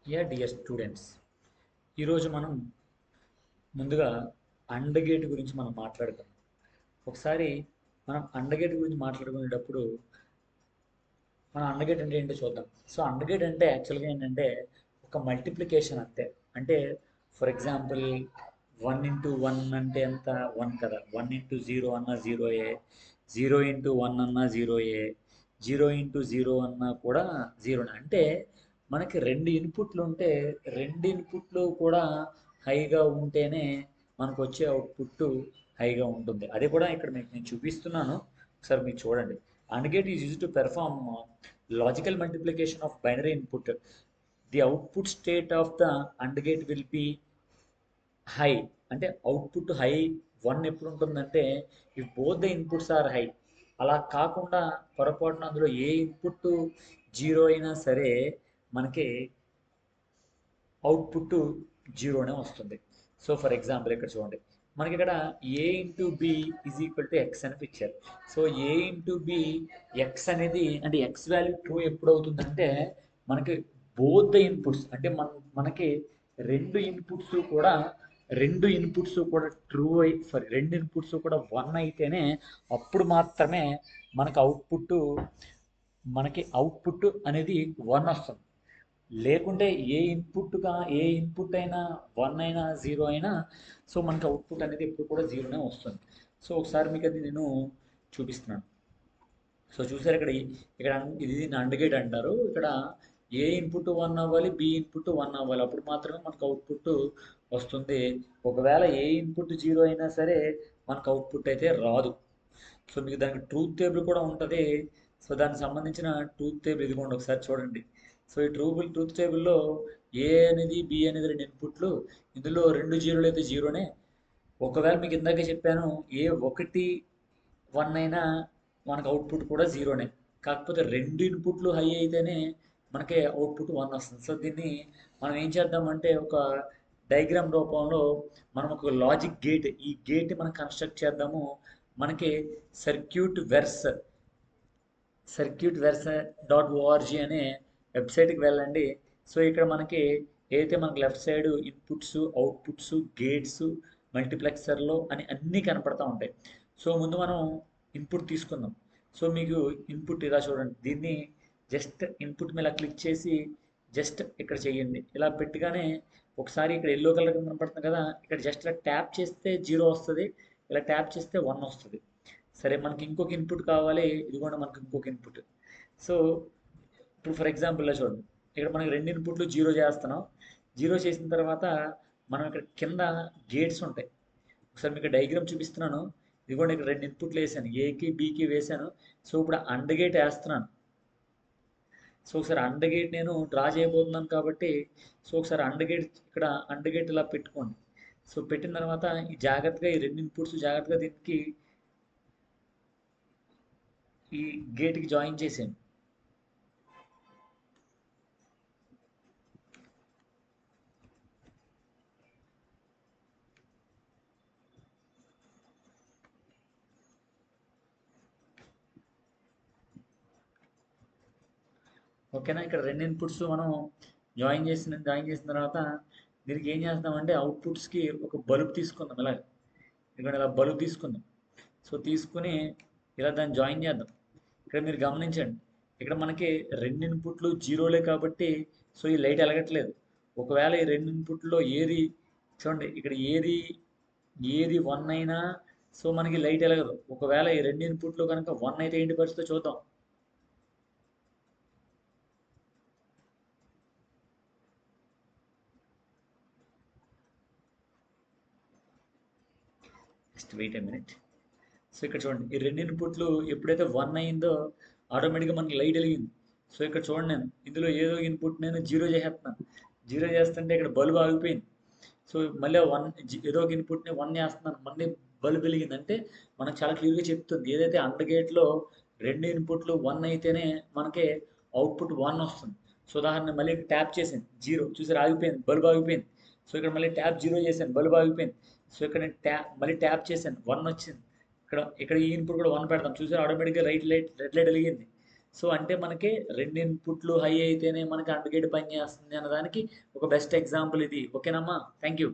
Dear students, ఈరోజు మనం ముందుగా అండ్ గేట్ గురించి మనం మాట్లాడుతాం. ఒకసారి మనం అండ్ గేట్ గురించి మాట్లాడుకునేటప్పుడు మన అండ్ గేట్ అంటే ఏంటో చూద్దాం. సో అండ్ గేట్ అంటే యాక్చువల్గా ఏంటంటే ఒక మల్టిప్లికేషన్ అంతే. అంటే ఫర్ ఎగ్జాంపుల్ 1 into 1 అంటే ఎంత? 1 కదా. 1 into 0 అన్న జీరోయే, 0 into 1 అన్న జీరోయే, 0 into 0 అన్నా కూడా జీరోనే. అంటే మనకి రెండు ఇన్పుట్లు ఉంటే రెండు ఇన్పుట్లు కూడా హైగా ఉంటేనే మనకు వచ్చే అవుట్పుట్ హైగా ఉంటుంది. అది కూడా ఇక్కడ మీకు నేను చూపిస్తున్నాను, ఒకసారి మీరు చూడండి. AND gate is used to perform logical multiplication of binary input. The output state of the AND gate will be high. అంటే అవుట్పుట్ హై 1 ఎప్పుడు ఉంటుందంటే if both the inputs are high. అలా కాకుండా పొరపాటున అందులో ఏ ఇన్పుట్ జీరో అయినా సరే మనకి అవుట్పుట్ జీరోనే వస్తుంది. సో ఫర్ ఎగ్జాంపుల్ ఇక్కడ చూడండి, మనకి ఇక్కడ A into B is equal to X అని picture. So A into B X అనేది అంటే ఎక్స్ వాల్యూ ట్రూ ఎప్పుడు అవుతుందంటే మనకి బోత్ ద ఇన్పుట్స్ అంటే మనకి రెండు ఇన్పుట్స్ కూడా ట్రూ అయి సారీ రెండు ఇన్పుట్స్ కూడా 1 అయితేనే అప్పుడు మాత్రమే మనకి అవుట్పుట్ అనేది 1 వస్తుంది. లేకుంటే ఏ ఇన్పుట్ అయినా 1 అయినా 0 అయినా సో మనకి అవుట్పుట్ అనేది ఎప్పుడు కూడా జీరోనే వస్తుంది. సో ఒకసారి మీకు అది నేను చూపిస్తున్నాను. సో చూసారు ఇక్కడ ఇది అండ్ గేట్ అంటారు. ఇక్కడ ఏ ఇన్పుట్ 1 అవ్వాలి, బి ఇన్పుట్ 1 అవ్వాలి, అప్పుడు మాత్రమే మనకు అవుట్పుట్ వస్తుంది. ఒకవేళ ఏ ఇన్పుట్ జీరో అయినా సరే మనకు అవుట్పుట్ అయితే రాదు. సో మీకు దానికి ట్రూత్ టేబుల్ కూడా ఉంటుంది. సో దానికి సంబంధించిన ట్రూత్ టేబుల్ ఇదిగోండి, ఒకసారి చూడండి. సో ఈ ట్రూత్ టేబుల్లో ఏ అనేది బి అనేది రెండు ఇన్పుట్లు, ఇందులో రెండు జీరోలు అయితే జీరోనే. ఒకవేళ మీకు ఇందాకే చెప్పాను, ఏ ఒకటి 1 అయినా మనకు అవుట్పుట్ కూడా జీరోనే. కాకపోతే రెండు ఇన్పుట్లు హై అయితేనే మనకి అవుట్పుట్ 1 వస్తుంది. సో దీన్ని మనం ఏం చేద్దామంటే ఒక డయాగ్రామ్ రూపంలో మనం ఒక లాజిక్ గేట్, ఈ గేట్ మనం కన్స్ట్రక్ట్ చేద్దాము. మనకి సర్క్యూట్ వెర్స్ circuitversa.org అనే వెబ్సైట్కి వెళ్ళండి. సో ఇక్కడ మనకి ఏదైతే మనకి left side inputs, outputs, gates, మల్టీప్లెక్సర్లో అని అన్నీ కనపడతా ఉంటాయి. సో ముందు మనం ఇన్పుట్ తీసుకుందాం. సో మీకు ఇన్పుట్ ఇలా చూడండి, దీన్ని జస్ట్ ఇన్పుట్ మీద క్లిక్ చేసి జస్ట్ ఇక్కడ చేయండి. ఇలా పెట్టగానే ఒకసారి ఇక్కడ ఎల్లో కలర్ కనపడుతుంది కదా, ఇక్కడ జస్ట్ ఇలా ట్యాప్ చేస్తే 0 వస్తుంది, ఇలా ట్యాప్ చేస్తే 1 వస్తుంది. సరే మనకి ఇంకొక ఇన్పుట్ కావాలి, ఇది కూడా మనకి ఇంకొక ఇన్పుట్. సో ఇప్పుడు ఫర్ ఎగ్జాంపుల్లో చూడండి, ఇక్కడ మనకి రెండు ఇన్పుట్లు జీరో చేస్తున్నాం. జీరో చేసిన తర్వాత మనం ఇక్కడ కింద గేట్స్ ఉంటాయి. ఒకసారి మీకు డయాగ్రామ్ చూపిస్తున్నాను. ఇదిగోండి, ఇక్కడ రెండు ఇన్పుట్లు వేసాను, ఏకి బికి వేసాను. సో ఇప్పుడు అండ్ గేట్ వేస్తున్నాను. సో ఒకసారి అండ్ గేట్ నేను డ్రా చేయబోతున్నాను కాబట్టి సో ఒకసారి అండ్ గేట్ ఇలా పెట్టుకోండి. సో పెట్టిన తర్వాత ఈ జాగ్రత్తగా ఈ రెండు ఇన్పుట్స్ జాగ్రత్తగా దీనికి ఈ గేట్కి జాయిన్ చేసాను. ఓకేనా, ఇక్కడ రెండు ఇన్పుట్స్ మనం జాయిన్ చేసిన తర్వాత దీనికి ఏం చేస్తామంటే అవుట్పుట్స్కి ఒక బల్బ్ తీసుకుందాం. ఇలా బల్బ్ తీసుకుందాం. సో తీసుకుని ఇలా దాన్ని జాయిన్ చేద్దాం. ఇక్కడ మీరు గమనించండి, ఇక్కడ మనకి రెండు ఇన్పుట్లు జీరోలే కాబట్టి సో ఈ లైట్ వెలగట్లేదు. ఒకవేళ ఈ రెండు ఇన్పుట్లో ఏది చూడండి, ఇక్కడ ఏది 1 అయినా సో మనకి లైట్ వెలగదు. ఒకవేళ ఈ రెండు ఇన్పుట్లో కనుక 1 అయితే ఏంటి పరిస్థితి చూద్దాం. Just wait a minute. So ఇక్కడ చూడండి, ఈ రెండు ఇన్పుట్లు ఎప్పుడైతే 1 అయిందో ఆటోమేటిక్గా మనకి లైట్ వెలిగింది. సో ఇక్కడ చూడండి, నేను ఇందులో ఏదో ఇన్పుట్ నేను జీరో చేసేస్తున్నాను. జీరో చేస్తుంటే ఇక్కడ బల్బ్ ఆగిపోయింది. సో మళ్ళీ ఏదో ఒక ఇన్పుట్ని 1 చేస్తున్నాను, మళ్ళీ బల్బ్ వెలిగింది. అంటే మనకు చాలా క్లియర్గా చెప్తుంది, ఏదైతే అండ్ గేట్లో రెండు ఇన్పుట్లు 1 అయితేనే మనకి అవుట్పుట్ 1 వస్తుంది. సో ఉదాహరణ మళ్ళీ ట్యాప్ చేశాను, జీరో చూసారు ఆగిపోయింది, బల్బ్ ఆగిపోయింది. సో ఇక్కడ మళ్ళీ ట్యాప్ జీరో చేశాను, బల్బ్ ఆగిపోయింది. సో ఇక్కడ నేను మళ్ళీ ట్యాప్ చేశాను, 1 వచ్చింది. ఇక్కడ ఈ ఇన్పుట్ కూడా 1 పెడతాం, చూసారు ఆటోమేటిక్గా రెడ్ లైట్ వెలిగింది. సో అంటే మనకి రెండు ఇన్పుట్లు హై అయితేనే మనకి AND గేట్ పనిచేస్తుంది అన్నదానికి ఒక బెస్ట్ ఎగ్జాంపుల్ ఇది. ఓకేనమ్మా? Thank you.